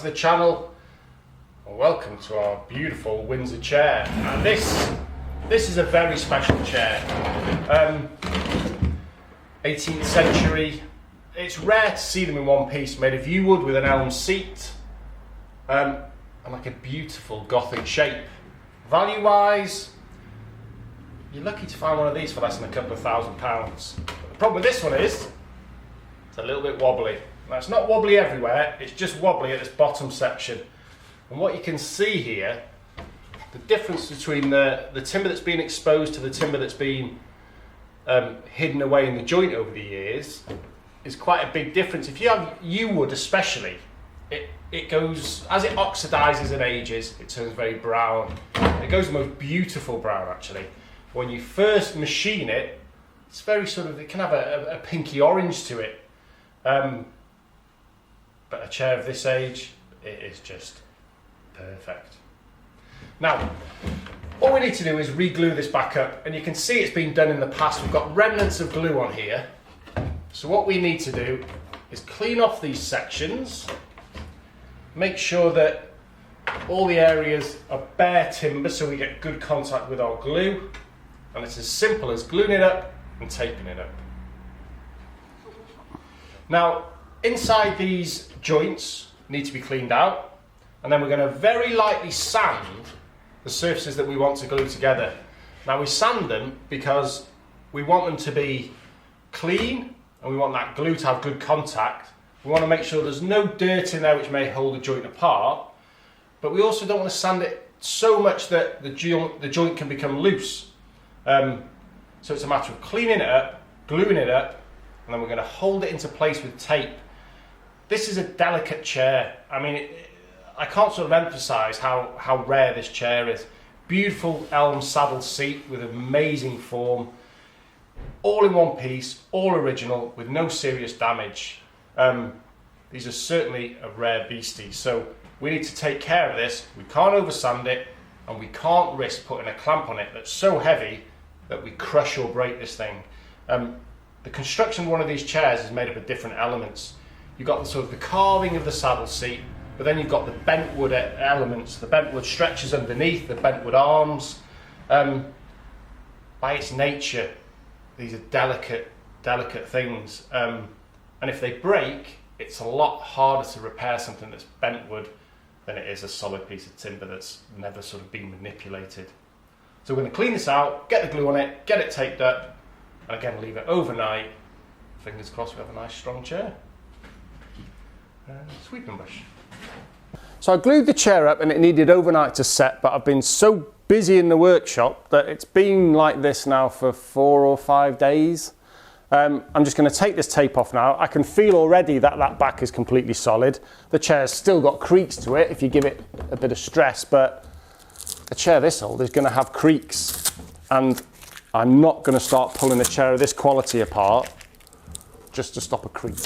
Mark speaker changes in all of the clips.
Speaker 1: the channel, and welcome to our beautiful Windsor chair. And this is a very special chair. 18th century. It's rare to see them in one piece, made of yew wood with an elm seat, and like a beautiful gothic shape. Value wise, you're lucky to find one of these for less than a couple of £1,000. But the problem with this one is it's a little bit wobbly. Now, it's not wobbly everywhere, it's just wobbly at this bottom section. And what you can see here, the difference between the timber that's been exposed to the timber that's been hidden away in the joint over the years is quite a big difference. If you have yew wood especially, it goes, as it oxidizes and ages, it turns very brown. It goes the most beautiful brown actually. When you first machine it, it's very sort of, it can have a pinky orange to it. But a chair of this age, it is just perfect. Now, all we need to do is re-glue this back up, and you can see it's been done in the past. We've got remnants of glue on here. So what we need to do is clean off these sections, make sure that all the areas are bare timber so we get good contact with our glue, and it's as simple as gluing it up and taping it up. Now, inside these joints need to be cleaned out, and then we're going to very lightly sand the surfaces that we want to glue together. Now, we sand them because we want them to be clean and we want that glue to have good contact. We want to make sure there's no dirt in there which may hold the joint apart, but we also don't want to sand it so much that the joint can become loose. So it's a matter of cleaning it up, gluing it up, and then we're going to hold it into place with tape. This is a delicate chair. I mean, I can't sort of emphasize how rare this chair is. Beautiful elm saddle seat with amazing form, all in one piece, all original, with no serious damage. These are certainly a rare beastie, so we need to take care of this. We can't oversand it, and we can't risk putting a clamp on it that's so heavy that we crush or break this thing. The construction of one of these chairs is made up of different elements. You've got the sort of the carving of the saddle seat, but then you've got the bentwood elements. The bentwood stretches underneath, the bentwood arms. By its nature, these are delicate things. And if they break, it's a lot harder to repair something that's bentwood than it is a solid piece of timber that's never sort of been manipulated. So we're going to clean this out, get the glue on it, get it taped up, and again leave it overnight. Fingers crossed we have a nice strong chair. Sweeping brush. So I glued the chair up and it needed overnight to set, but I've been so busy in the workshop that it's been like this now for 4 or 5 days. I'm just going to take this tape off now. I can feel already that that back is completely solid. The chair's still got creaks to it if you give it a bit of stress, but a chair this old is going to have creaks, and I'm not going to start pulling a chair of this quality apart just to stop a creak.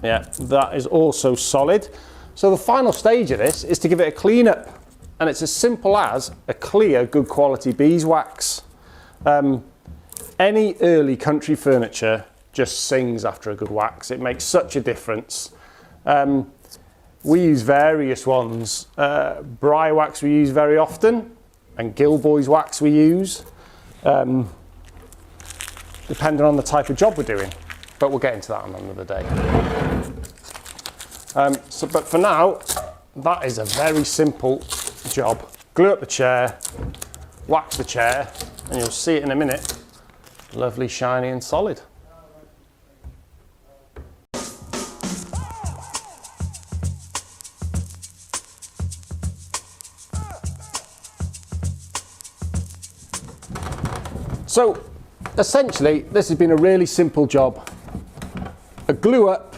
Speaker 1: Yeah, that is also solid. So the final stage of this is to give it a clean up, and it's as simple as a clear, good quality beeswax. Any early country furniture just sings after a good wax. It makes such a difference. We use various ones. Briar wax we use very often, and Gilboy's wax we use, depending on the type of job we're doing. But we'll get into that on another day. But for now, that is a very simple job. Glue up the chair, wax the chair, and you'll see it in a minute. Lovely, shiny and solid. So, essentially, this has been a really simple job. A glue up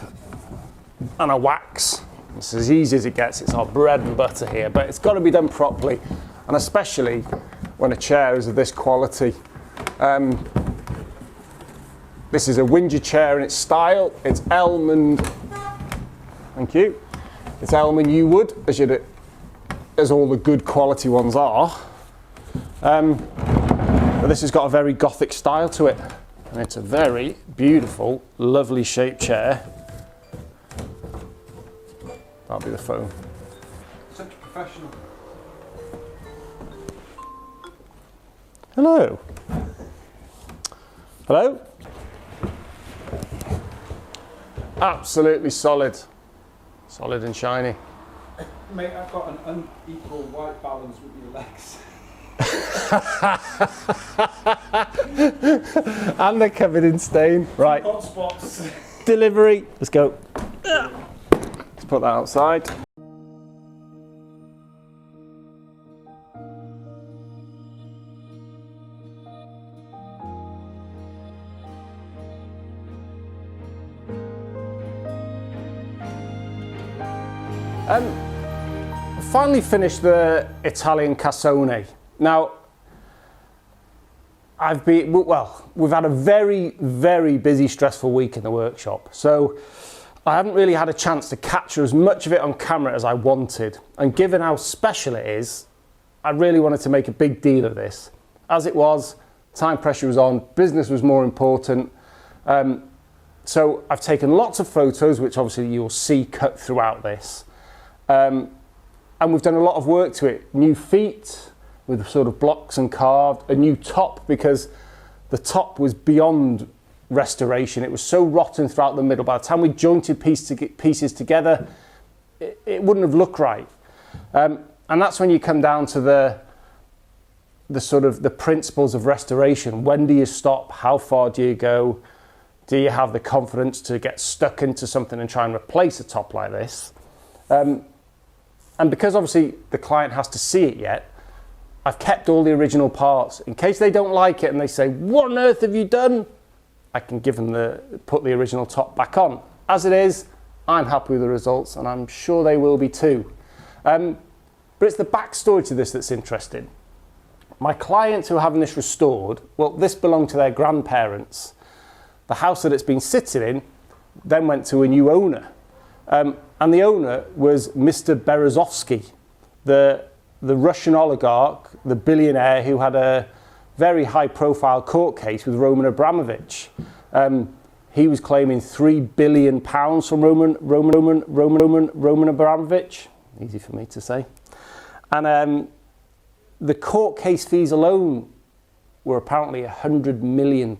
Speaker 1: and a wax. It's as easy as it gets. It's our bread and butter here, but it's got to be done properly, and especially when a chair is of this quality. This is a Windsor chair in its style. It's elm and thank you. It's elm and yew wood, as all the good quality ones are. But this has got a very gothic style to it. And it's a very beautiful, lovely shaped chair. That'll be the phone.
Speaker 2: Such a professional.
Speaker 1: Hello. Hello. Absolutely solid. Solid and shiny.
Speaker 2: Mate, I've got an unequal white balance with your legs.
Speaker 1: And they're covered in stain. Right.
Speaker 2: Hot spots.
Speaker 1: Delivery. Let's go. Let's put that outside. Finally finished the Italian cassone. Now, we've had a very, very busy, stressful week in the workshop. So I haven't really had a chance to capture as much of it on camera as I wanted. And given how special it is, I really wanted to make a big deal of this. As it was, time pressure was on, business was more important. So I've taken lots of photos, which obviously you'll see cut throughout this. And we've done a lot of work to it. New feet with sort of blocks and carved, a new top because the top was beyond restoration. It was so rotten throughout the middle. By the time we jointed pieces together, it wouldn't have looked right. And that's when you come down to the sort of the principles of restoration. When do you stop? How far do you go? Do you have the confidence to get stuck into something and try and replace a top like this? And because obviously the client has to see it yet, I've kept all the original parts. In case they don't like it and they say, what on earth have you done? I can give them put the original top back on. As it is, I'm happy with the results and I'm sure they will be too. But it's the backstory to this that's interesting. My clients who are having this restored, well, this belonged to their grandparents. The house that it's been sitting in then went to a new owner. And the owner was Mr. Berezovsky, the Russian oligarch, the billionaire who had a very high-profile court case with Roman Abramovich. He was claiming £3 billion from Roman Abramovich. Easy for me to say. And the court case fees alone were apparently £100 million.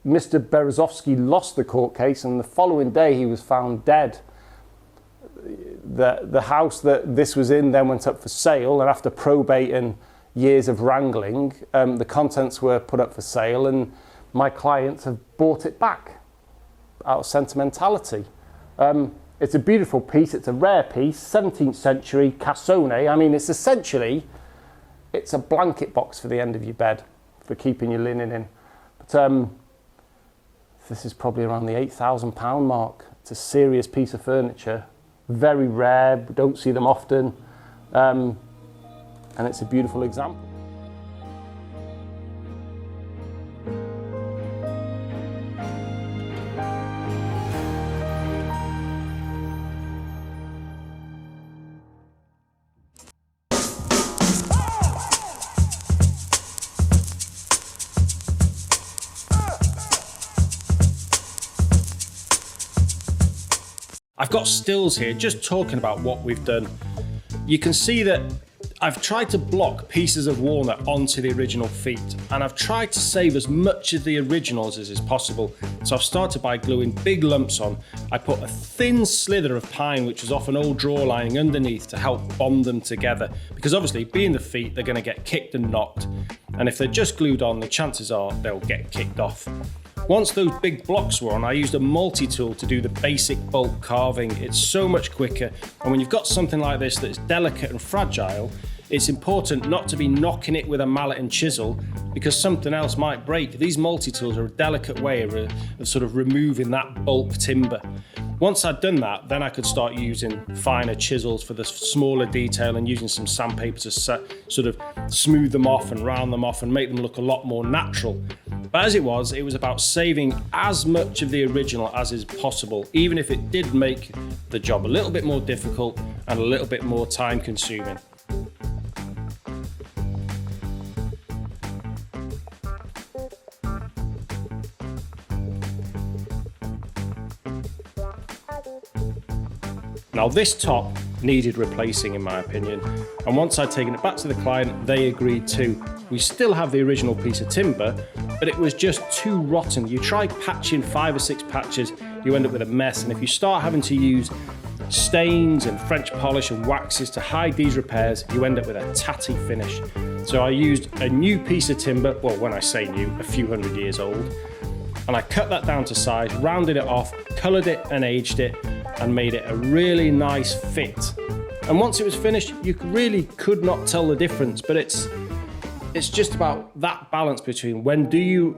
Speaker 1: Mr. Berezovsky lost the court case and the following day he was found dead. The house that this was in then went up for sale, and after probate and years of wrangling, the contents were put up for sale and my clients have bought it back out of sentimentality. It's a beautiful piece, it's a rare piece, 17th century cassone. I mean, it's a blanket box for the end of your bed for keeping your linen in. But this is probably around the £8,000 mark. It's a serious piece of furniture, very rare, we don't see them often, and it's a beautiful example.
Speaker 3: I've got stills here just talking about what we've done. You can see that I've tried to block pieces of walnut onto the original feet, and I've tried to save as much of the originals as is possible. So I've started by gluing big lumps on. I put a thin slither of pine, which was off an old drawer lining underneath to help bond them together, because obviously being the feet, they're going to get kicked and knocked, and if they're just glued on, the chances are they'll get kicked off. Once those big blocks were on, I used a multi-tool to do the basic bulk carving. It's so much quicker, and when you've got something like this that's delicate and fragile, it's important not to be knocking it with a mallet and chisel because something else might break. These multi-tools are a delicate way of sort of removing that bulk timber. Once I'd done that, then I could start using finer chisels for the smaller detail and using some sandpaper to sort of smooth them off and round them off and make them look a lot more natural. But as it was about saving as much of the original as is possible, even if it did make the job a little bit more difficult and a little bit more time consuming. Now this top needed replacing in my opinion, and once I'd taken it back to the client, they agreed too. We still have the original piece of timber, but it was just too rotten. You try patching 5 or 6 patches, you end up with a mess, and if you start having to use stains and French polish and waxes to hide these repairs, you end up with a tatty finish. So I used a new piece of timber, well when I say new, a few hundred years old, and I cut that down to size, rounded it off, coloured it and aged it, and made it a really nice fit. And once it was finished, you really could not tell the difference, but it's just about that balance between when do you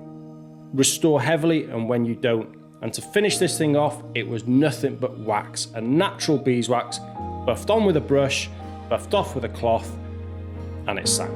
Speaker 3: restore heavily and when you don't. And to finish this thing off, it was nothing but wax, a natural beeswax, buffed on with a brush, buffed off with a cloth, and it sank.